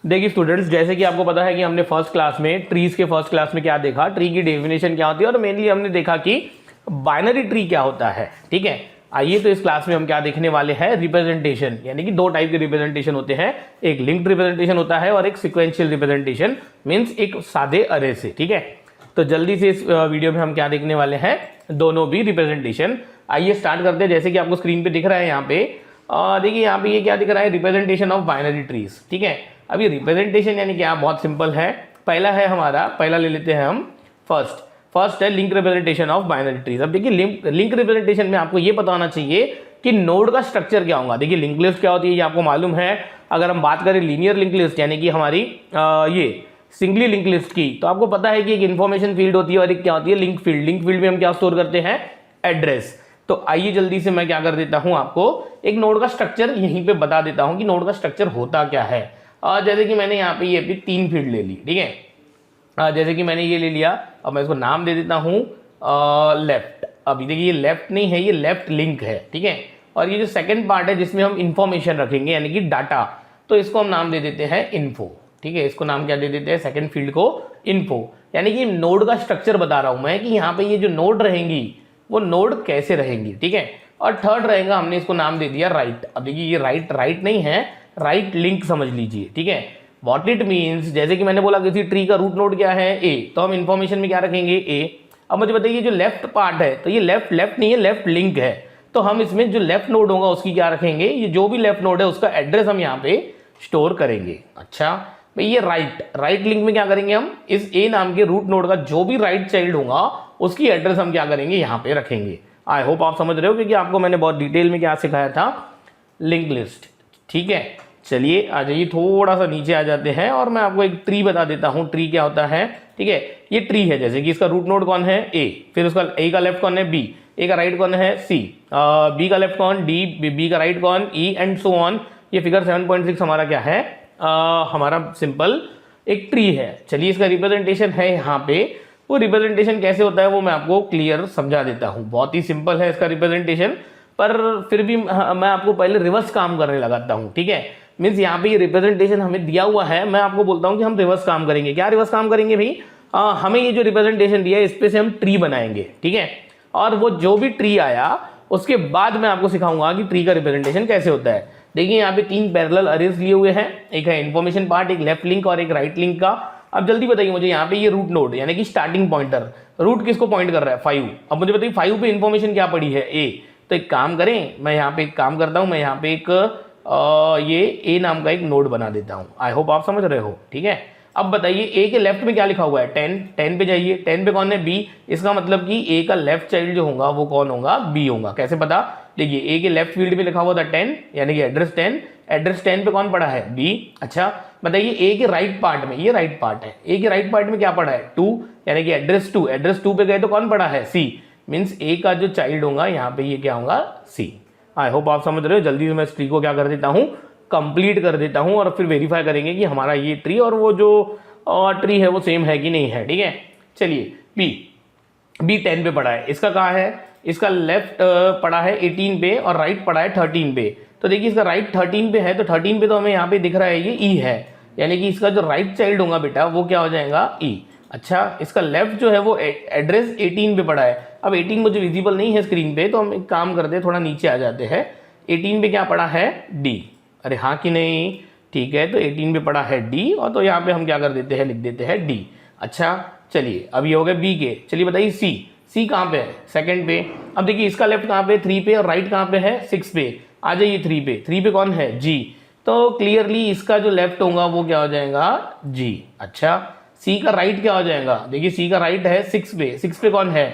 देखिए स्टूडेंट्स, जैसे कि आपको पता है कि हमने फर्स्ट क्लास में ट्रीज के फर्स्ट क्लास में क्या देखा, ट्री की डेफिनेशन क्या होती है, और मेनली हमने देखा कि बाइनरी ट्री क्या होता है। ठीक है, आइए तो इस क्लास में हम क्या देखने वाले हैं, रिप्रेजेंटेशन, यानी कि दो टाइप के रिप्रेजेंटेशन होते हैं, एक लिंक्ड रिप्रेजेंटेशन होता है और एक सिक्वेंशियल रिप्रेजेंटेशन, मीन्स एक सादे अरे से। ठीक है, तो जल्दी से इस वीडियो में हम क्या देखने वाले हैं, दोनों भी रिप्रेजेंटेशन। आइए स्टार्ट करते हैं। जैसे कि आपको स्क्रीन पे दिख रहा है यहाँ पे, देखिए यहाँ पे ये क्या दिख रहा है, रिप्रेजेंटेशन ऑफ बाइनरी ट्रीज। ठीक है, अब ये रिप्रेजेंटेशन यानी क्या, बहुत सिंपल है। पहला है हमारा, पहला ले लेते हैं हम फर्स्ट है link representation of binary trees. अब देखिए लिंक रिप्रेजेंटेशन में आपको ये पता होना चाहिए कि नोड का स्ट्रक्चर क्या होगा। देखिए लिंक लिस्ट क्या होती है ये आपको मालूम है। अगर हम बात करें लीनियर लिंक लिस्ट यानी कि हमारी ये सिंगली लिंक लिस्ट की, तो आपको पता है कि एक इन्फॉर्मेशन फील्ड होती है और एक क्या होती है, लिंक फील्ड। लिंक फील्ड में हम क्या स्टोर करते हैं, एड्रेस। तो आइए जल्दी से मैं क्या कर देता हूं, आपको एक नोड का स्ट्रक्चर यहीं पे बता देता हूं कि नोड का स्ट्रक्चर होता क्या है। जैसे कि मैंने यहाँ पे ये भी 3 फील्ड ले ली। ठीक है, जैसे कि मैंने ये ले लिया, अब मैं इसको नाम दे देता हूँ लेफ्ट। अभी देखिए ये लेफ्ट नहीं है, ये लेफ्ट लिंक है। ठीक है, और ये जो सेकंड पार्ट है जिसमें हम इंफॉर्मेशन रखेंगे यानी कि डाटा, तो इसको हम नाम दे देते हैं इन्फो। ठीक है, इसको नाम क्या दे देते हैं, सेकंड फील्ड को इन्फो। यानी कि नोड का स्ट्रक्चर बता रहा हूं मैं कि यहाँ पे ये जो नोड रहेंगी वो नोड कैसे रहेंगी। ठीक है, और थर्ड रहेगा, हमने इसको नाम दे दिया राइट। अब देखिए ये राइट नहीं है, राइट लिंक समझ लीजिए। ठीक है, व्हाट इट मीन्स, जैसे कि मैंने बोला किसी ट्री का रूट नोड क्या है, ए, तो हम इंफॉर्मेशन में क्या रखेंगे, ए। अब मुझे बताइए जो लेफ्ट पार्ट है, तो ये लेफ्ट नहीं है, लेफ्ट लिंक है, तो हम इसमें जो लेफ्ट नोड होगा उसकी क्या रखेंगे, ये जो भी लेफ्ट नोड है उसका एड्रेस हम यहाँ पे स्टोर करेंगे। अच्छा भाई, ये राइट लिंक में क्या करेंगे, हम इस ए नाम के रूट नोड का जो भी राइट चाइल्ड होगा उसकी एड्रेस हम क्या करेंगे, यहाँ पे रखेंगे। आई होप आप समझ रहे हो, क्योंकि आपको मैंने बहुत डिटेल में क्या सिखाया था, लिंक लिस्ट। ठीक है, चलिए आ जाइए, थोड़ा सा नीचे आ जाते हैं और मैं आपको एक ट्री बता देता हूँ, ट्री क्या होता है। ठीक है, ये ट्री है, जैसे कि इसका रूट नोड कौन है, ए, फिर उसका ए का लेफ्ट कौन है, बी, ए का राइट कौन है, सी, बी का लेफ्ट कौन, डी, बी का राइट कौन, ई, एंड सो ऑन। ये फिगर 7.6 हमारा क्या है, हमारा सिंपल एक ट्री है। चलिए इसका रिप्रेजेंटेशन है यहाँ पे, वो रिप्रेजेंटेशन कैसे होता है वो मैं आपको क्लियर समझा देता हूँ। बहुत ही सिंपल है इसका रिप्रेजेंटेशन, पर फिर भी मैं आपको पहले रिवर्स काम करने लगाता हूँ। ठीक है, मीन्स यहाँ पे ये रिप्रेजेंटेशन हमें दिया हुआ है, मैं आपको बोलता हूँ कि हम रिवर्स काम करेंगे। क्या रिवर्स काम करेंगे भाई, हमें ये जो रिप्रेजेंटेशन दिया है इस पे से हम ट्री बनाएंगे। ठीक है, और वो जो भी ट्री आया उसके बाद मैं आपको सिखाऊंगा कि ट्री का रिप्रेजेंटेशन कैसे होता है। देखिए यहाँ पे 3 पैरेलल अरेज लिए हुए हैं, एक है इन्फॉर्मेशन पार्ट, एक लेफ्ट लिंक और एक राइट लिंक का। अब जल्दी बताइए मुझे, यहाँ पे ये रूट नोड यानी कि स्टार्टिंग पॉइंटर, रूट किसको पॉइंट कर रहा है, 5। अब मुझे बताइए 5 पे इन्फॉर्मेशन क्या पड़ी है, ए। तो एक काम करें, मैं यहाँ पे एक काम करता हूँ, मैं यहाँ पे एक ये ए नाम का एक नोड बना देता हूँ। आई होप आप समझ रहे हो। ठीक है, अब बताइए ए के लेफ्ट में क्या लिखा हुआ है, 10 पे जाइए, 10 पे कौन है, बी। इसका मतलब कि ए का लेफ्ट चाइल्ड जो होगा वो कौन होगा, बी होगा। कैसे पता, देखिए ए के लेफ्ट फील्ड में लिखा हुआ था 10 यानी कि एड्रेस 10, एड्रेस 10 पे कौन पड़ा है, बी। अच्छा बताइए ए के राइट पार्ट में, ये राइट पार्ट है, ए के राइट पार्ट में क्या पड़ा है, 2 यानी कि एड्रेस 2, एड्रेस 2 पे गए तो कौन पड़ा है, सी। मीन्स ए का जो चाइल्ड होगा यहाँ पे ये क्या होगा, सी। आई होप आप समझ रहे हो। जल्दी से मैं इस ट्री को क्या कर देता हूँ, कंप्लीट कर देता हूँ, और फिर वेरीफाई करेंगे कि हमारा ये ट्री और वो जो ट्री है वो सेम है कि नहीं है। ठीक है, चलिए बी 10 पे पड़ा है, इसका कहाँ है, इसका लेफ्ट पड़ा है 18 पे और राइट पड़ा है 13 पे। तो देखिए इसका राइट 13 पे है, तो 13 पे तो हमें यहाँ पे दिख रहा है ये ई है, यानी कि इसका जो राइट चाइल्ड होगा बेटा वो क्या हो जाएगा, ई। अच्छा इसका लेफ्ट जो है वो एड्रेस 18 पे पड़ा है। अब 18 मुझे विजिबल नहीं है स्क्रीन पे, तो हम एक काम करते हैं, थोड़ा नीचे आ जाते हैं। 18 पे क्या पड़ा है, डी। अरे हाँ कि नहीं, ठीक है, तो 18 पे पड़ा है डी, और तो यहाँ पे हम क्या कर देते हैं, लिख देते हैं डी। अच्छा चलिए अब ये हो गए बी के। चलिए बताइए सी कहाँ पे है, सेकंड पे। अब देखिए इसका लेफ्ट कहाँ पे, 3 पे, और राइट कहाँ पे है, 6 पे। आ जाइए 3 पे कौन है, जी। तो क्लियरली इसका जो लेफ्ट होगा वो क्या हो जाएगा, जी। अच्छा सी का राइट क्या हो जाएगा, देखिए सी का राइट है 6 पे कौन है,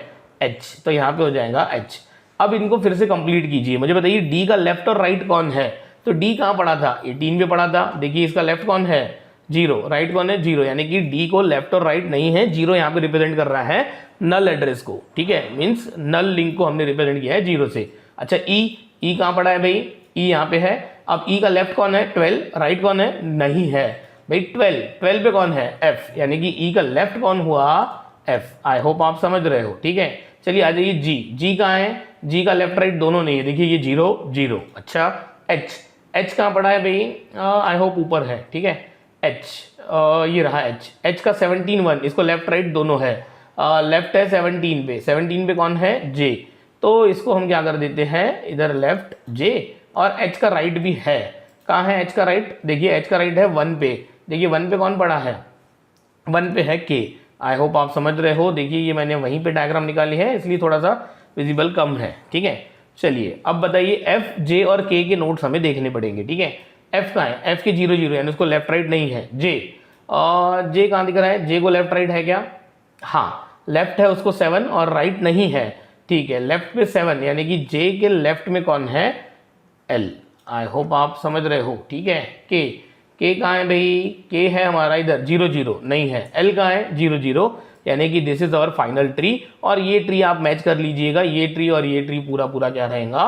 एच, तो यहाँ पे हो जाएगा एच। अब इनको फिर से कंप्लीट कीजिए, मुझे बताइए डी का लेफ्ट और राइट कौन है, तो डी कहाँ पड़ा था, 18 पे पड़ा था। देखिए इसका लेफ्ट कौन है, 0, राइट कौन है, 0, यानी कि डी को लेफ्ट और राइट नहीं है, 0 यहाँ पे रिप्रेजेंट कर रहा है नल एड्रेस को। ठीक है, मीन्स नल लिंक को हमने रिप्रेजेंट किया है 0 से। अच्छा ई कहाँ पड़ा है भाई, ई यहाँ पे है। अब ई का लेफ्ट कौन है, 12, राइट कौन है, नहीं है भाई 12 पे कौन है, एफ, यानी कि ई का लेफ्ट कौन हुआ, एफ। आई होप आप समझ रहे हो। ठीक है, चलिए आ जाइए जी कहाँ है, जी का लेफ्ट राइट दोनों नहीं है, देखिए ये 0 0। अच्छा एच कहाँ पड़ा है भाई, आई होप ऊपर है। ठीक है, एच, ये रहा एच, एच का 17 1, इसको लेफ्ट राइट दोनों है, लेफ्ट है 17 पे, 17 पे कौन है जे, तो इसको हम क्या कर देते हैं इधर लेफ्ट जे, और एच का राइट भी है, कहाँ है एच का राइट, देखिए एच का राइट है 1 पे, देखिए 1 पे कौन पड़ा है, 1 पे है के। आई होप आप समझ रहे हो, देखिए ये मैंने वहीं पे डायग्राम निकाली है इसलिए थोड़ा सा विजिबल कम है, ठीक है। चलिए अब बताइए एफ जे और के नोट्स हमें देखने पड़ेंगे, ठीक है। एफ कहाँ है, एफ के 0 0 यानी उसको लेफ्ट राइट नहीं है, जे जे कहाँ दिख रहा है, जे को लेफ्ट राइट है क्या, हाँ लेफ्ट है उसको 7 और राइट नहीं है, ठीक है। लेफ्ट पे 7 यानी कि जे के लेफ्ट में कौन है, एल। आई होप आप समझ रहे हो, ठीक है। के कहाँ है भाई, के है हमारा इधर 0 0 नहीं है, एल कहाँ है 0 0, यानी कि this is our final tree. और ये ट्री आप मैच कर लीजिएगा, ये ट्री और ये ट्री पूरा पूरा क्या रहेगा,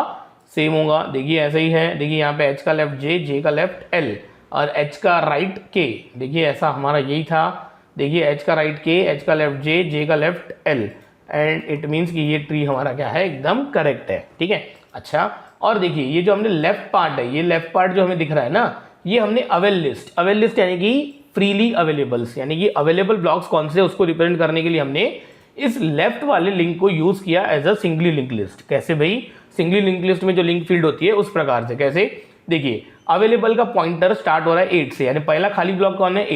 सेम होगा। देखिए ऐसा ही है, देखिए यहाँ पे एच का लेफ्ट जे का लेफ्ट एल और एच का राइट के, देखिए ऐसा हमारा यही था, देखिए एच का राइट के, एच का लेफ्ट जे का left L, and it means कि ये ट्री हमारा क्या है, एकदम करेक्ट है, ठीक है। अच्छा और देखिए ये जो हमने लेफ्ट पार्ट है, ये लेफ्ट पार्ट जो हमें दिख रहा है ना, ये हमने अवेल लिस्ट यानी कि फ्रीली अवेलेबल्स, यानी कि अवेलेबल ब्लॉक्स कौन से उसको रिप्रेजेंट करने के लिए हमने इस लेफ्ट वाले लिंक को यूज किया as a singly link list. कैसे भाई, सिंगली लिंक लिस्ट में जो लिंक फील्ड होती है उस प्रकार से, कैसे देखिए अवेलेबल का पॉइंटर स्टार्ट हो रहा है 8 से, यानी पहला खाली ब्लॉक कौन है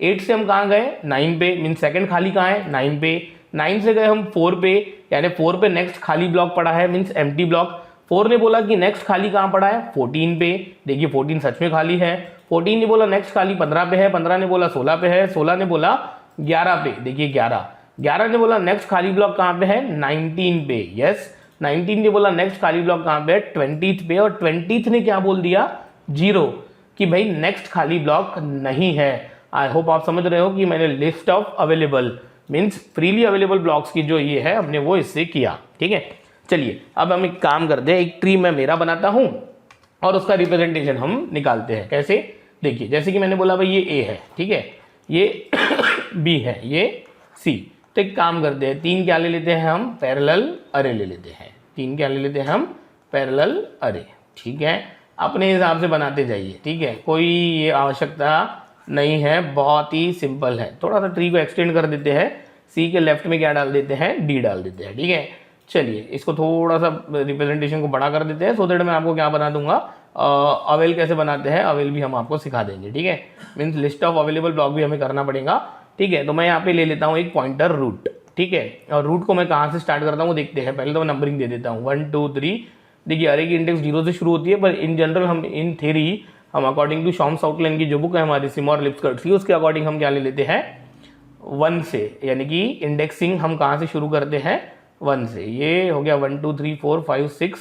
8 से हम कहाँ गए 9 पे, मीन सेकंड खाली कहाँ है 9 पे, 9 से गए हम 4 पे, यानी 4 पे नेक्स्ट खाली ब्लॉक पड़ा है मीन्स एम्प्टी ब्लॉक। 4 ने बोला कि नेक्स्ट खाली कहाँ पड़ा है 14 पे, देखिए 14 सच में खाली है। 14 ने बोला नेक्स्ट खाली 15 पे है, 15 ने बोला 16 पे है, 16 ने बोला 11 पे, देखिए 11 ने बोला नेक्स्ट खाली ब्लॉक कहाँ पे है 19 पे, यस 19 ने बोला नेक्स्ट खाली ब्लॉक कहाँ पे है 20th पे, और 20th ने क्या बोल दिया 0 कि भाई नेक्स्ट खाली ब्लॉक नहीं है। आई होप आप समझ रहे हो कि मैंने list of available means freely available blocks की जो ये है हमने वो इससे किया, ठीक है। चलिए अब हम एक काम करते हैं, एक ट्री मैं मेरा बनाता हूं और उसका रिप्रेजेंटेशन हम निकालते हैं। कैसे, देखिए जैसे कि मैंने बोला भाई ये ए है, ठीक है, ये बी है, ये सी। तो एक काम करते हैं, 3 क्या ले लेते हैं हम, पैरेलल अरे ले लेते हैं, 3 क्या ले लेते हैं हम, पैरेलल अरे, ठीक है। अपने हिसाब से बनाते जाइए, ठीक है, कोई ये आवश्यकता नहीं है, बहुत ही सिंपल है। थोड़ा सा ट्री को एक्सटेंड कर देते हैं, सी के लेफ्ट में क्या डाल देते हैं, डी डाल देते हैं, ठीक है। चलिए इसको थोड़ा सा रिप्रेजेंटेशन को बड़ा कर देते हैं, सो दैट मैं आपको क्या बना दूंगा, अवेल कैसे बनाते हैं, अवेल भी हम आपको सिखा देंगे, ठीक है। Means list of available block भी हमें करना पड़ेगा, ठीक है। तो मैं यहाँ पे ले लेता हूँ एक पॉइंटर रूट, ठीक है, और रूट को मैं कहाँ से स्टार्ट करता हूँ देखते हैं। पहले तो मैं नंबरिंग दे देता हूँ 1 2 3, देखिए अरे की इंडेक्स 0 से शुरू होती है, पर इन जनरल हम इन थ्योरी हम अकॉर्डिंग टू शॉम्स आउटलाइन की जो बुक है हमारी सिमोर लिप्सकर्ट की, उसके अकॉर्डिंग हम क्या ले लेते हैं 1 से, यानी कि इंडेक्सिंग हम कहाँ से शुरू करते हैं 1 से। ये हो गया 1 2 3 4 5 6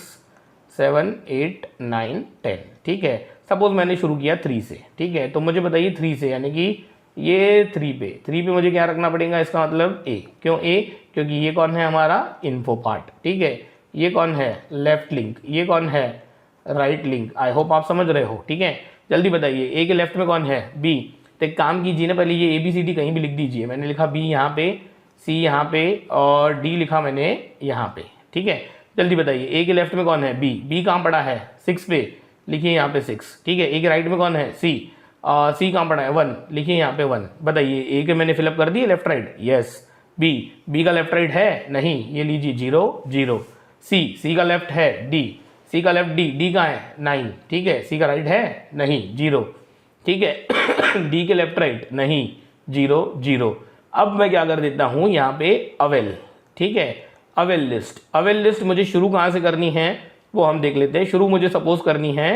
7 8 9 10, ठीक है। सपोज मैंने शुरू किया 3 से, ठीक है, तो मुझे बताइए 3 से, यानी कि ये 3 पे मुझे क्या रखना पड़ेगा, इसका मतलब ए। क्यों ए, क्योंकि ये कौन है हमारा इन्फो पार्ट, ठीक है, ये कौन है लेफ्ट लिंक, ये कौन है राइट लिंक। आई होप आप समझ रहे हो, ठीक है। जल्दी बताइए ए के लेफ्ट में कौन है बी, तो एक काम कीजिए ना, पहले ये ABCD कहीं भी लिख दीजिए। मैंने लिखा बी यहाँ पे, सी यहाँ पे और डी लिखा मैंने यहाँ पे, ठीक है। जल्दी बताइए ए के लेफ्ट में कौन है बी कहाँ पड़ा है 6 पे, लिखिए यहाँ पे 6, ठीक है। ए के राइट में कौन है सी कहाँ पड़ा है 1, लिखिए यहाँ पे 1। बताइए ए के मैंने फिलअप कर दिए लेफ्ट राइट, यस। बी का लेफ्ट राइट है नहीं, ये लीजिए 0 0। सी का लेफ्ट है सी का लेफ्ट डी कहाँ है 9, ठीक है। सी का राइट है नहीं 0, ठीक है। डी के लेफ्ट राइट नहीं 0 0। अब मैं क्या कर देता हूँ यहाँ पे अवेल, ठीक है, अवेल लिस्ट मुझे शुरू कहाँ से करनी है वो हम देख लेते हैं। शुरू मुझे सपोज करनी है,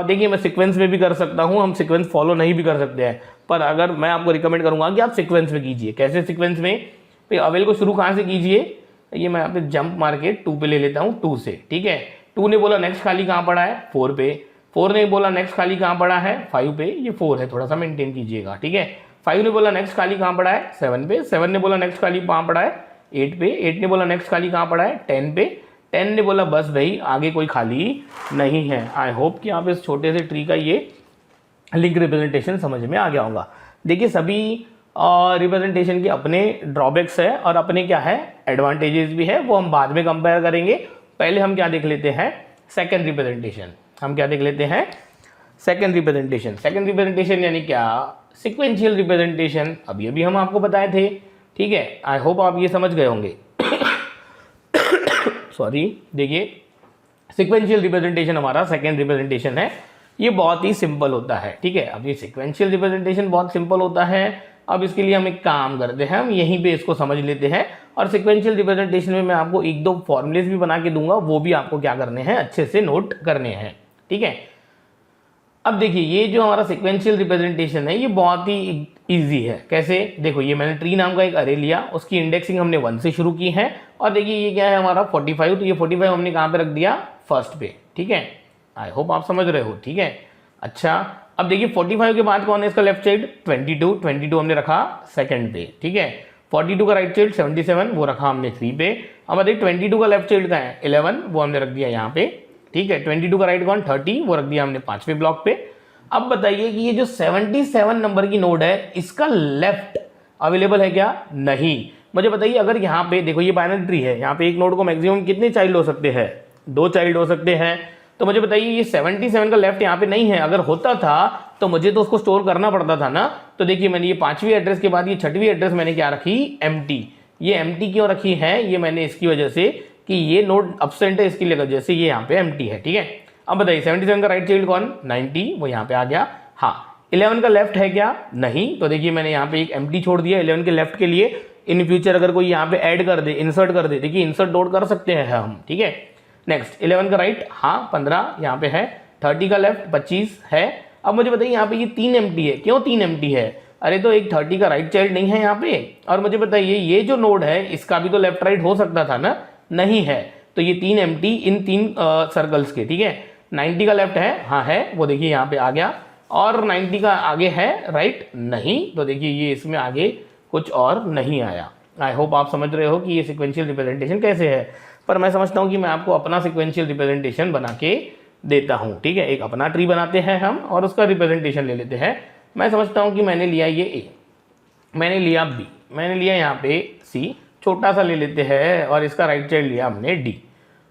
देखिए मैं सीक्वेंस में भी कर सकता हूँ, हम सीक्वेंस फॉलो नहीं भी कर सकते हैं, पर अगर मैं आपको रिकमेंड करूँगा कि आप सीक्वेंस में कीजिए। कैसे सीक्वेंस में, भाई अवेल को शुरू कहाँ से कीजिए, ये मैं यहाँ पे जंप मार के 2 पे ले लेता हूँ, 2 से, ठीक है। 2 ने बोला नेक्स्ट खाली कहाँ पड़ा है 4 पे, 4 ने बोला नेक्स्ट खाली कहाँ पड़ा है 5 पे, ये 4 है, थोड़ा सा मेंटेन कीजिएगा, ठीक है। 5 ने बोला नेक्स्ट खाली कहाँ पड़ा है 7 पे, 7 ने बोला नेक्स्ट खाली कहाँ पड़ा है 8 पे, 8 ने बोला नेक्स्ट खाली कहाँ पड़ा है 10 पे, 10 ने बोला बस भाई आगे कोई खाली नहीं है। आई होप कि आप इस छोटे से ट्री का ये लिंक रिप्रेजेंटेशन समझ में आ गया होगा। देखिए सभी रिप्रेजेंटेशन के अपने ड्रॉबैक्स है और अपने क्या है एडवांटेजेस भी है, वो हम बाद में कंपेयर करेंगे। पहले हम क्या देख लेते हैं सेकेंड रिप्रेजेंटेशन, हम क्या देख लेते हैं सेकेंड रिप्रेजेंटेशन यानी क्या, सिक्वेंशियल रिप्रेजेंटेशन। अभी हम आपको बताए थे, ठीक है। आई होप आप ये समझ गए होंगे। सॉरी, देखिए सिक्वेंशियल रिप्रेजेंटेशन हमारा सेकेंड रिप्रेजेंटेशन है। ये बहुत ही सिंपल होता है, ठीक है। अब ये सिक्वेंशियल रिप्रेजेंटेशन बहुत सिंपल होता है। अब इसके लिए हम एक काम करते हैं, हम यहीं पे इसको समझ लेते हैं। और सिक्वेंशियल रिप्रेजेंटेशन में मैं आपको एक दो फॉर्मूलेस भी बना के दूंगा, वो भी आपको क्या करने हैं, अच्छे से नोट करने हैं, ठीक है। अब देखिए ये जो हमारा सिक्वेंशियल रिप्रेजेंटेशन है ये बहुत ही इजी है। कैसे, देखो ये मैंने ट्री नाम का एक अरे लिया, उसकी इंडेक्सिंग हमने 1 से शुरू की है। और देखिए ये क्या है हमारा 45, तो ये 45 हमने कहाँ पे रख दिया, फर्स्ट पे, ठीक है। आई होप आप समझ रहे हो, ठीक है। अच्छा, अब देखिए 45 के बाद कौन है इसका लेफ्ट साइड, 22 हमने रखा सेकंड पे, ठीक है। 42 का राइट साइड 77, वो रखा हमने 3 पे। अब देखिए 22 का लेफ्ट साइड का है 11, वो हमने रख दिया यहाँ पे, ठीक है। 22 का राइट कौन, 30, वो रख दिया हमने 5वें ब्लॉक पे। अब बताइए कि ये जो 77 नंबर की नोड है इसका लेफ्ट अवेलेबल है क्या, नहीं। मुझे बताइए, अगर यहाँ पे देखो ये बाइनरी ट्री है, यहाँ पे एक नोड को मैक्सिमम कितने चाइल्ड हो सकते हैं, 2 चाइल्ड हो सकते हैं। तो मुझे बताइए ये 77 का लेफ्ट यहाँ पे नहीं है। अगर होता था तो मुझे तो उसको स्टोर करना पड़ता था ना। तो देखिए मैंने ये 5वीं एड्रेस के बाद ये 6वीं एड्रेस मैंने क्या रखी, एम्प्टी। ये एम्प्टी क्यों रखी है, ये मैंने इसकी वजह से कि ये नोड अब्सेंट है, इसकी वजह से ये यहाँ पे एम्प्टी है, ठीक है। अब बताइए 77 का राइट चाइल्ड कौन, 90, वो यहाँ पे आ गया। हाँ, 11 का लेफ्ट है क्या, नहीं। तो देखिए मैंने यहाँ पे एक एम्प्टी छोड़ दिया 11 के लेफ्ट के लिए। इन फ्यूचर अगर कोई यहाँ पे ऐड कर दे, इंसर्ट कर दे, देखिए इंसर्ट नोट कर सकते हैं हम, ठीक है। नेक्स्ट 11 का राइट, हाँ 15 यहाँ पे है। 30 का लेफ्ट 25 है। अब मुझे बताइए यहाँ पे ये 3 एम्प्टी है, क्यों 3 एम्प्टी है, अरे तो एक 30 का राइट चाइल्ड नहीं है यहाँ पे। और मुझे बताइए ये जो नोड है इसका भी तो लेफ्ट राइट हो सकता था ना, नहीं है। तो ये 3 एम्प्टी इन 3 सर्कल्स के, ठीक है। 90 का लेफ्ट है, हाँ है, वो देखिए यहाँ पे आ गया। और 90 का आगे है राइट, नहीं। तो देखिए ये इसमें आगे कुछ और नहीं आया। आई होप आप समझ रहे हो कि ये सिक्वेंशियल रिप्रेजेंटेशन कैसे है। पर मैं समझता हूँ कि मैं आपको अपना सिक्वेंशियल रिप्रेजेंटेशन बना के देता हूँ, ठीक है। एक अपना ट्री बनाते हैं हम और उसका रिप्रेजेंटेशन ले लेते हैं। मैं समझता हूँ कि मैंने लिया ये ए, मैंने लिया बी, मैंने लिया यहाँ पे सी, छोटा सा ले लेते हैं, और इसका राइट चाइल्ड लिया हमने डी।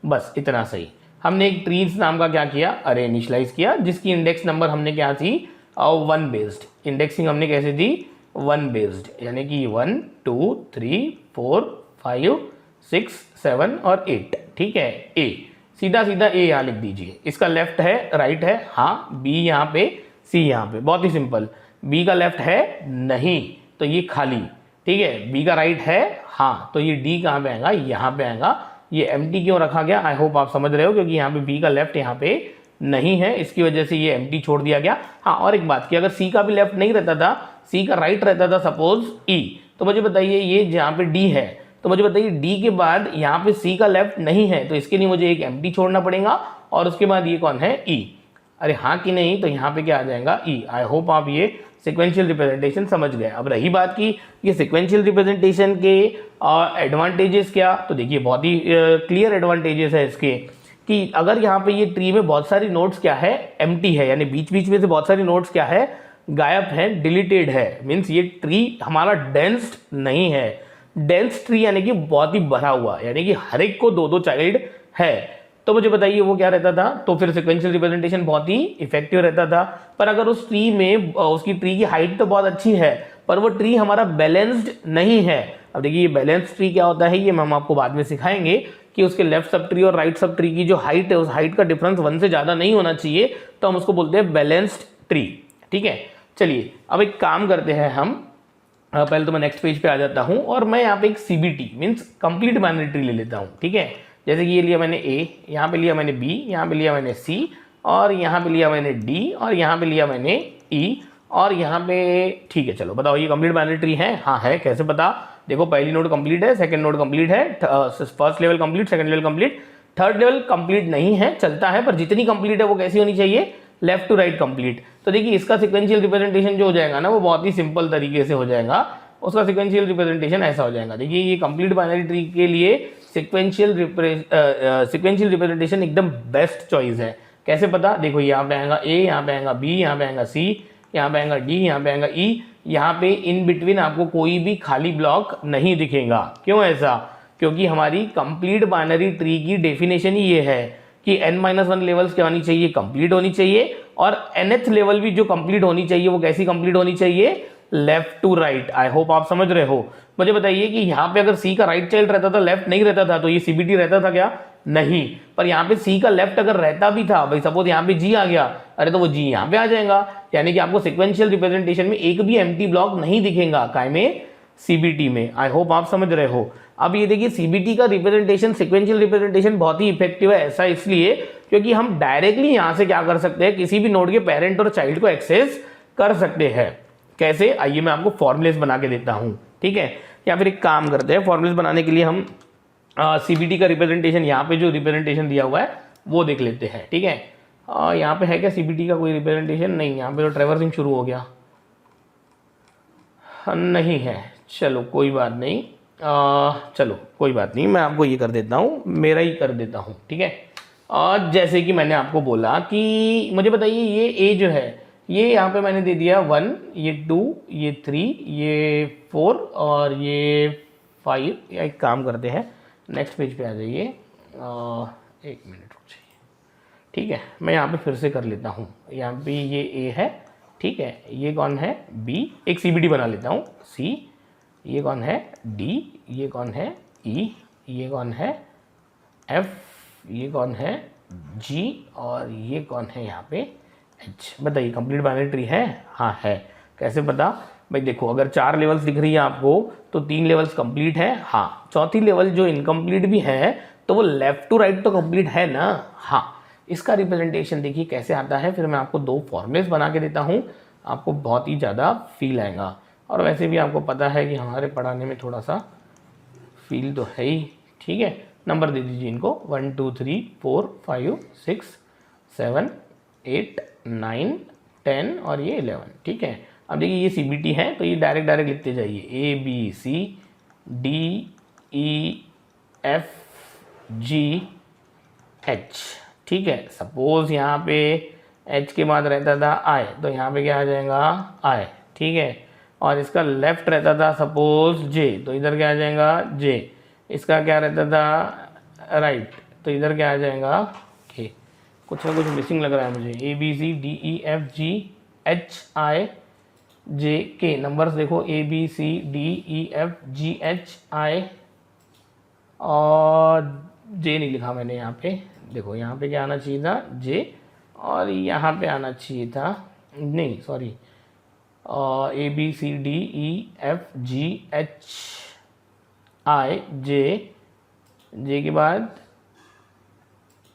बस इतना सही। हमने एक ट्रीज नाम का क्या किया, अरे इनिशियलाइज किया, जिसकी इंडेक्स नंबर हमने क्या थी, 1 बेस्ड। इंडेक्सिंग हमने कैसे दी, 1 बेस्ड, यानी कि 1 2 3 4 5 6 7 और 8, ठीक है। ए सीधा सीधा ए यहाँ लिख दीजिए। इसका लेफ्ट है, राइट है, हाँ। बी यहाँ पे, सी यहाँ पे, बहुत ही सिंपल। बी का लेफ्ट है, नहीं, तो ये खाली, ठीक है। बी का राइट है, हाँ, तो ये डी कहाँ पे आएगा, यहाँ पे आएगा। ये एम्प्टी क्यों रखा गया, आई होप आप समझ रहे हो, क्योंकि यहाँ पे बी का लेफ्ट यहाँ पे नहीं है, इसकी वजह से ये एम्प्टी छोड़ दिया गया। हाँ, और एक बात की, अगर सी का भी लेफ्ट नहीं रहता था, सी का राइट रहता था सपोज ई, तो मुझे बताइए ये जहाँ पे डी है, तो मुझे बताइए डी के बाद यहाँ पे सी का लेफ्ट नहीं है, तो इसके लिए मुझे एक एम्प्टी छोड़ना पड़ेगा। और उसके बाद ये कौन है, ई। अरे हाँ कि नहीं, तो यहाँ पे क्या आ जाएगा, ई। आई होप आप ये सिक्वेंशियल रिप्रेजेंटेशन समझ गए। अब रही बात की ये सिक्वेंशियल रिप्रेजेंटेशन के एडवांटेजेस क्या, तो देखिए बहुत ही क्लियर एडवांटेजेस है इसके, कि अगर यहाँ पे ये ट्री में बहुत सारी नोड्स क्या है, एम्प्टी है, यानी बीच बीच में से बहुत सारी नोड्स क्या है, गायब है, डिलीटेड है। मीन्स ये ट्री हमारा डेंस्ड नहीं है। डेंस ट्री यानी कि बहुत ही भरा हुआ, यानी कि हर एक को 2-2 चाइल्ड है। तो मुझे बताइए वो क्या रहता था, तो फिर सिक्वेंशियल रिप्रेजेंटेशन बहुत ही इफेक्टिव रहता था। पर अगर उस ट्री में उसकी ट्री की हाइट तो बहुत अच्छी है, पर वो ट्री हमारा बैलेंस्ड नहीं है। अब देखिए ये बैलेंस्ड ट्री क्या होता है, ये हम आपको बाद में सिखाएंगे कि उसके लेफ्ट सब ट्री और राइट सब ट्री की जो हाइट है, उस हाइट का डिफरेंस 1 से ज़्यादा नहीं होना चाहिए, तो हम उसको बोलते हैं बैलेंस्ड ट्री, ठीक है। चलिए अब एक काम करते हैं हम, पहले तो मैं नेक्स्ट पेज पे आ जाता हूँ और मैं यहाँ पे एक CBT means complete binary tree ले लेता हूँ, ठीक है। जैसे कि ये लिया मैंने ए, यहाँ पे लिया मैंने बी, यहाँ पे लिया मैंने सी, और यहाँ पे लिया मैंने डी, और यहाँ पे लिया मैंने ई, और यहाँ पे, ठीक है। चलो बताओ ये कंप्लीट बाइनरी ट्री है, हाँ है। कैसे पता, देखो पहली नोड कंप्लीट है, सेकंड नोड कंप्लीट है, first level complete, second level complete, third level complete नहीं है, चलता है, पर जितनी कंप्लीट है वो कैसी होनी चाहिए, लेफ्ट टू राइट कंप्लीट। तो देखिए इसका सिक्वेंशियल रिप्रेजेंटेशन जो हो जाएगा ना, वो बहुत ही सिंपल तरीके से हो जाएगा। उसका सिक्वेंशियल रिप्रेजेंटेशन ऐसा हो जाएगा, देखिए ये कंप्लीट बाइनरी ट्री के लिए सिक्वेंशियल रिप्रेजेंटेशन एकदम बेस्ट चॉइस है। कैसे पता, देखो यहाँ पे आएगा ए, यहाँ पे आएगा बी, यहाँ पे आएगा सी, यहाँ पे आएगा डी, यहाँ पे आएगा ई, यहाँ पे इन बिटवीन आपको कोई भी खाली ब्लॉक नहीं दिखेगा। क्यों ऐसा, क्योंकि हमारी कंप्लीट बाइनरी ट्री की डेफिनेशन ही ये है कि n-1 लेवल्स क्या होनी चाहिए, कंप्लीट होनी चाहिए, और nth लेवल भी जो कंप्लीट होनी चाहिए वो कैसी कंप्लीट होनी चाहिए, left to right. I hope आप समझ रहे हो। मुझे बताइए कि यहाँ पे अगर सी का राइट चाइल्ड रहता था, लेफ्ट नहीं रहता था, तो ये सीबीटी रहता था क्या, नहीं। पर यहाँ पे सी का लेफ्ट अगर रहता भी था, भाई सपोज यहाँ पे जी आ गया, अरे तो वो जी यहाँ पे आ जाएगा, यानी कि आपको सिक्वेंशियल रिप्रेजेंटेशन में एक भी एम्प्टी ब्लॉक नहीं दिखेगा, काय में, सीबीटी में। आई होप आप समझ रहे हो। अब ये देखिए सीबीटी का रिप्रेजेंटेशन, सिक्वेंशियल रिप्रेजेंटेशन बहुत ही इफेक्टिव है। ऐसा इसलिए क्योंकि हम डायरेक्टली यहाँ से क्या कर सकते हैं, किसी भी नोड के पेरेंट और चाइल्ड को एक्सेस कर सकते हैं। कैसे, आइए मैं आपको फॉर्मुलेस बना के देता हूँ, ठीक है। या फिर एक काम करते हैं, फॉर्मुलेस बनाने के लिए हम सीबीटी का रिप्रेजेंटेशन, यहाँ पे जो रिप्रेजेंटेशन दिया हुआ है वो देख लेते हैं, ठीक है। यहाँ पे है क्या सीबीटी का कोई रिप्रेजेंटेशन, नहीं, यहाँ पे तो ट्रैवर्सिंग शुरू हो गया, नहीं है, चलो कोई बात नहीं, चलो कोई बात नहीं, मैं आपको ये कर देता हूँ, मेरा ही कर देता हूँ, ठीक है। जैसे कि मैंने आपको बोला कि मुझे बताइए ये ए जो है, ये यहाँ पे मैंने दे दिया 1, ये 2, ये 3, ये 4 और ये 5। या एक काम करते हैं, नेक्स्ट पेज पे आ जाइए, 1 मिनट रुक जाइए, ठीक है। मैं यहाँ पे फिर से कर लेता हूँ, यहाँ पे ये ए है, ठीक है, ये कौन है, बी, एक सीबीडी बना लेता हूँ, सी, ये कौन है, डी, ये कौन है, ई, ये कौन है, एफ, ये कौन है, जी, और ये कौन है यहाँ पे, एच। बताइए कंप्लीट बाइनरी ट्री है, हाँ है। कैसे पता, भाई देखो अगर 4 लेवल्स दिख रही है आपको तो 3 लेवल्स कंप्लीट है, हाँ। चौथी लेवल जो इनकम्प्लीट भी है तो वो लेफ्ट टू राइट तो कंप्लीट है ना, हाँ। इसका रिप्रेजेंटेशन देखिए कैसे आता है, फिर मैं आपको 2 फॉर्मुलेस बना के देता हूँ, आपको बहुत ही ज़्यादा फील आएगा। और वैसे भी आपको पता है कि हमारे पढ़ाने में थोड़ा सा फील तो है ही, ठीक है। नंबर दे दीजिए इनको, 1 2 3 4 5 6 7 8 9 10 और ये 11, ठीक है। अब देखिए ये सीबीटी है तो ये डायरेक्ट लिखते जाइए, A B C D E F G H, ठीक है। सपोज यहाँ पे एच के बाद रहता था आई, तो यहाँ पे क्या आ जाएगा, आई, ठीक है। और इसका लेफ्ट रहता था सपोज जे, तो इधर क्या आ जाएगा, जे। इसका क्या रहता था राइट, तो इधर क्या आ जाएगा, के। कुछ ना कुछ मिसिंग लग रहा है मुझे, A B C D E F G H I J K. Numbers देखो, A B C D E F G H I, और जे नहीं लिखा मैंने यहाँ पे, देखो यहाँ पे क्या आना चाहिए था, जे, और यहाँ पे आना चाहिए था, नहीं sorry, A B C D E F G H I J, J के बाद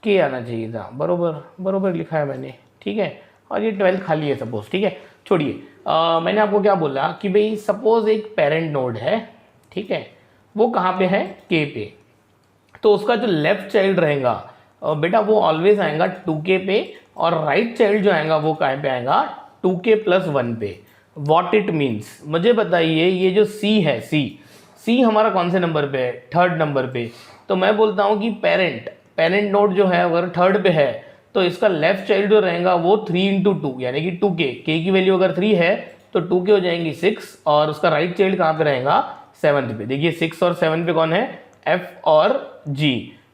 के आना चाहिए था, बरोबर लिखा है मैंने, ठीक है। और ये 12 खाली है सपोज, ठीक है, छोड़िए। मैंने आपको क्या बोला कि भाई सपोज एक पेरेंट नोड है, ठीक है, वो कहाँ पे है, के पे, तो उसका जो लेफ्ट चाइल्ड रहेगा बेटा वो ऑलवेज आएगा 2k पे, और राइट चाइल्ड जो आएगा वो कहाँ पे आएगा, 2k+1 पे। वॉट इट मीन्स, मुझे बताइए ये जो सी है, सी हमारा कौन से नंबर पे है, 3rd नंबर पे। तो मैं बोलता हूँ कि पेरेंट नोड जो है अगर 3rd पे है तो इसका लेफ्ट चाइल्ड जो रहेगा वो 3 × 2 यानी कि 2k, k की वैल्यू अगर 3 है तो 2k हो जाएंगी 6, और उसका राइट चाइल्ड कहाँ पे रहेगा, 7th पे। देखिए 6 और 7 पे कौन है, f और g।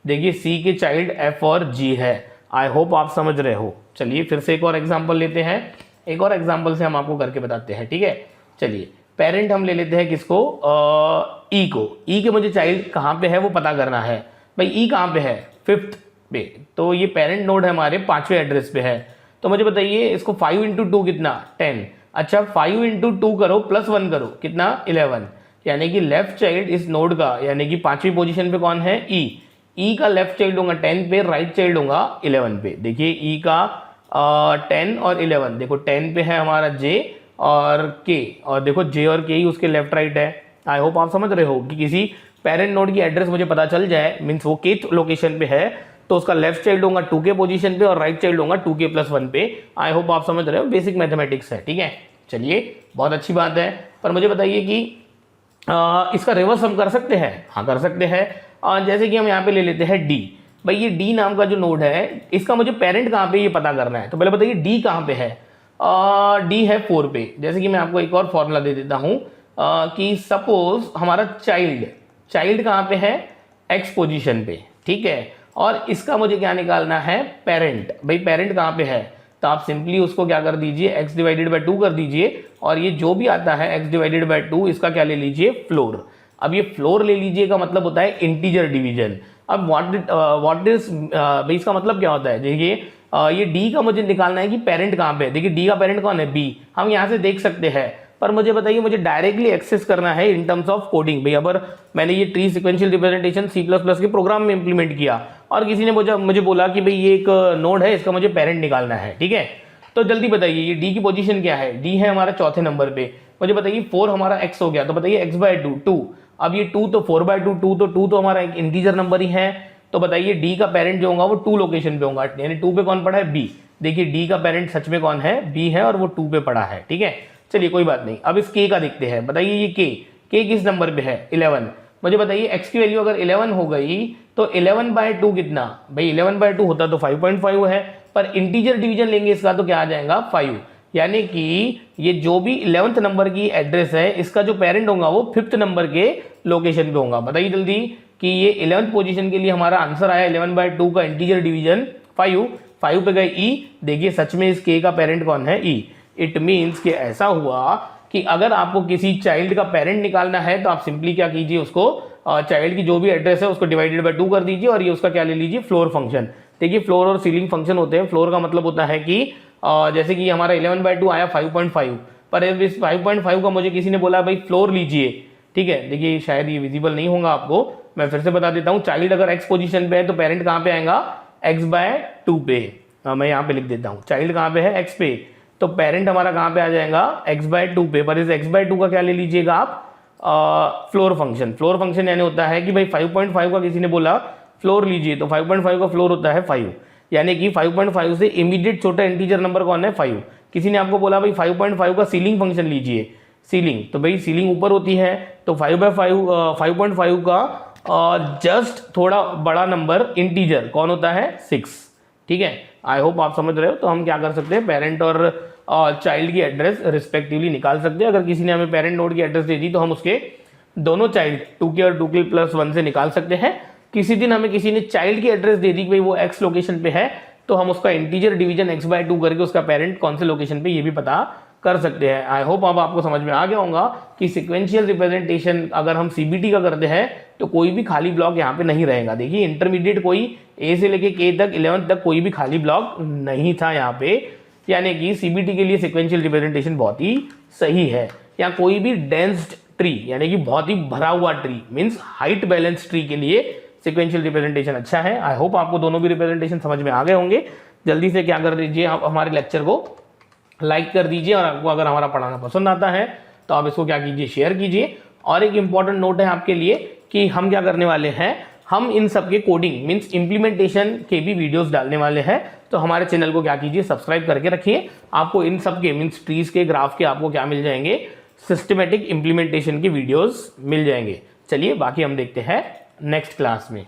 देखिए c के चाइल्ड f और g है। आई होप आप समझ रहे हो। चलिए फिर से एक और एग्जांपल लेते हैं, एक और एग्जांपल से हम आपको करके बताते हैं, ठीक है। चलिए पेरेंट हम ले लेते हैं किसको, e को। e के मुझे चाइल्ड कहाँ पे है वो पता करना है। भाई e कहाँ पे है, 5th पे, तो ये पेरेंट नोड है हमारे 5वें एड्रेस पे है। तो मुझे बताइए इसको 5 × 2 कितना, 10। अच्छा 5 × 2 करो +1 करो, कितना, 11। यानी कि लेफ्ट चाइल्ड इस नोड का, यानी कि 5वीं पोजीशन पे कौन है, ई का लेफ्ट चाइल्ड होगा 10 पे, राइट चाइल्ड होगा 11 पे। देखिए ई का 10 और 11, देखो 10 पे है हमारा जे और के, और देखो जे और के ही उसके लेफ्ट राइट है। आई होप आप समझ रहे हो कि किसी पेरेंट नोड की एड्रेस मुझे पता चल जाए, मीन्स वो के लोकेशन पे है, तो उसका लेफ्ट चाइल्ड होगा 2k पोजीशन पे और राइट चाइल्ड होगा 2k+1 पे। आई होप आप समझ रहे हो, बेसिक मैथमेटिक्स है, ठीक है। चलिए बहुत अच्छी बात है, पर मुझे बताइए कि इसका रिवर्स हम कर सकते हैं, हाँ कर सकते हैं। जैसे कि हम यहाँ पे ले लेते हैं डी। भाई ये डी नाम का जो नोड है इसका मुझे पेरेंट कहाँ पे ये पता करना है, तो पहले बताइए डी कहाँ पे है। डी है 4 पे। जैसे कि मैं आपको एक और फॉर्मूला दे देता हूँ कि सपोज हमारा चाइल्ड कहाँ पे है, एक्स पोजीशन पे, ठीक है। और इसका मुझे क्या निकालना है, पेरेंट। भाई पेरेंट कहाँ पे है, तो आप सिंपली उसको क्या कर दीजिए, x डिवाइडेड बाई 2 कर दीजिए, और ये जो भी आता है x डिवाइडेड बाई 2 इसका क्या ले लीजिए, फ्लोर। अब ये फ्लोर ले लीजिए का मतलब होता है इंटीजर डिवीजन। अब व्हाट इज भाई इसका मतलब क्या होता है, देखिए ये d का मुझे निकालना है कि पेरेंट कहाँ पे है। देखिए d का पेरेंट कौन है, b, हम यहाँ से देख सकते हैं, पर मुझे बताइए मुझे डायरेक्टली एक्सेस करना है इन टर्म्स ऑफ कोडिंग। भाई अगर मैंने ये ट्री सिक्वेंशियल रिप्रेजेंटेशन C++ के प्रोग्राम में इंप्लीमेंट किया और किसी ने मुझे बोला कि भाई ये एक नोड है, इसका मुझे पेरेंट निकालना है, ठीक है, तो जल्दी बताइए ये d की पोजीशन क्या है, d है हमारा चौथे नंबर पे। मुझे बताइए 4 हमारा x हो गया, तो बताइए x बाय 2। अब ये 2 तो 4 बाय 2, 2 तो हमारा एक इंटीजर नंबर ही है, तो बताइए d का पेरेंट जो होगा वो 2 लोकेशन पे होगा, यानी 2 पे कौन पड़ा है, b। देखिए d का पेरेंट सच में कौन है, b है, और वो 2 पे पड़ा है, ठीक है। चलिए कोई बात नहीं, अब इस k का देखते हैं। बताइए ये k किस नंबर पे है, 11। मुझे बताइए x की वैल्यू अगर 11 हो गई तो 11 बाय 2 कितना, भाई 11 बाय 2 होता तो 5.5 है, पर इंटीजर डिवीजन लेंगे इसका तो क्या आ जाएगा, 5। यानी कि ये जो भी 11th नंबर की एड्रेस है इसका जो पेरेंट होगा वो 5th नंबर के लोकेशन पे होगा। बताइए जल्दी कि ये 11th पोजीशन के लिए हमारा आंसर आया 11 बाय 2 का इंटीजर डिवीजन 5 पे गए e। देखिए सच में इस k का पेरेंट कौन है, e। इट मीन्स कि ऐसा हुआ कि अगर आपको किसी चाइल्ड का पेरेंट निकालना है तो आप सिंपली क्या कीजिए, उसको चाइल्ड की जो भी एड्रेस है उसको डिवाइडेड बाय 2 कर दीजिए, और ये उसका क्या ले लीजिए, फ्लोर फंक्शन। देखिए फ्लोर और सीलिंग फंक्शन होते हैं। फ्लोर का मतलब होता है कि जैसे कि हमारा 11 बाय 2 आया 5.5, पर इस 5.5 का मुझे किसी ने बोला भाई फ्लोर लीजिए, ठीक है। देखिए शायद ये विजिबल नहीं होगा आपको, मैं फिर से बता देता हूँ। चाइल्ड अगर x पोजीशन पे है तो पेरेंट कहाँ पे आएगा, x बाय 2 पे। मैं यहाँ पे लिख देता हूँ, चाइल्ड कहाँ पे है, x पे, तो पेरेंट हमारा कहाँ पे आ जाएगा, x बाय 2 पे। पर इस x बाय 2 का क्या ले लीजिएगा आप, फ्लोर फंक्शन। फ्लोर फंक्शन यानी होता है कि भाई 5.5 का किसी ने बोला फ्लोर लीजिए, तो 5.5 का फ्लोर होता है 5, यानी कि 5.5 से इमीडिएट छोटा इंटीजर नंबर कौन है, 5। किसी ने आपको बोला भाई 5.5 का सीलिंग फंक्शन लीजिए, सीलिंग, तो भाई सीलिंग ऊपर होती है, तो 5/5 का जस्ट थोड़ा बड़ा नंबर इंटीजर कौन होता है, 6, ठीक है। आई होप आप समझ रहे हो। तो हम क्या कर सकते हैं, पेरेंट और चाइल्ड की एड्रेस रिस्पेक्टिवली निकाल सकते हैं। अगर किसी ने हमें पेरेंट नोड की एड्रेस दे दी तो हम उसके दोनों चाइल्ड 2k और 2k प्लस 1 से निकाल सकते हैं। किसी दिन हमें किसी ने चाइल्ड की एड्रेस दे दी कि भाई वो x लोकेशन पे है, तो हम उसका इंटीजर डिवीजन x बाय 2 करके उसका पेरेंट कौन से लोकेशन पे ये भी पता कर सकते हैं। आई होप अब आपको समझ में आ गया होगा कि सिक्वेंशियल रिप्रेजेंटेशन अगर हम CBT का करते हैं तो कोई भी खाली ब्लॉक यहाँ पे नहीं रहेगा। देखिए इंटरमीडिएट कोई A से लेके K तक 11th तक कोई भी खाली ब्लॉक नहीं था यहाँ पे, यानी कि CBT के लिए सिक्वेंशियल रिप्रेजेंटेशन बहुत ही सही है। या कोई भी डेंस्ड ट्री यानी कि बहुत ही भरा हुआ tree means height balance tree के लिए सिक्वेंशियल रिप्रेजेंटेशन अच्छा है। आई होप आपको दोनों भी रिप्रेजेंटेशन समझ में आ गए होंगे। जल्दी से क्या कर दीजिए, आप हमारे लेक्चर को लाइक कर दीजिए, और आपको अगर हमारा पढ़ाना पसंद आता है तो आप इसको क्या कीजिए, शेयर कीजिए। और एक इंपॉर्टेंट नोट है आपके लिए कि हम क्या करने वाले हैं, हम इन सब के कोडिंग मीन्स इंप्लीमेंटेशन के भी वीडियोस डालने वाले हैं। तो हमारे चैनल को क्या कीजिए, सब्सक्राइब करके रखिए। आपको इन सब के मीन्स ट्रीज के, ग्राफ के आपको क्या मिल जाएंगे, सिस्टमेटिक इंप्लीमेंटेशन के वीडियोस मिल जाएंगे। चलिए बाकी हम देखते हैं नेक्स्ट क्लास में।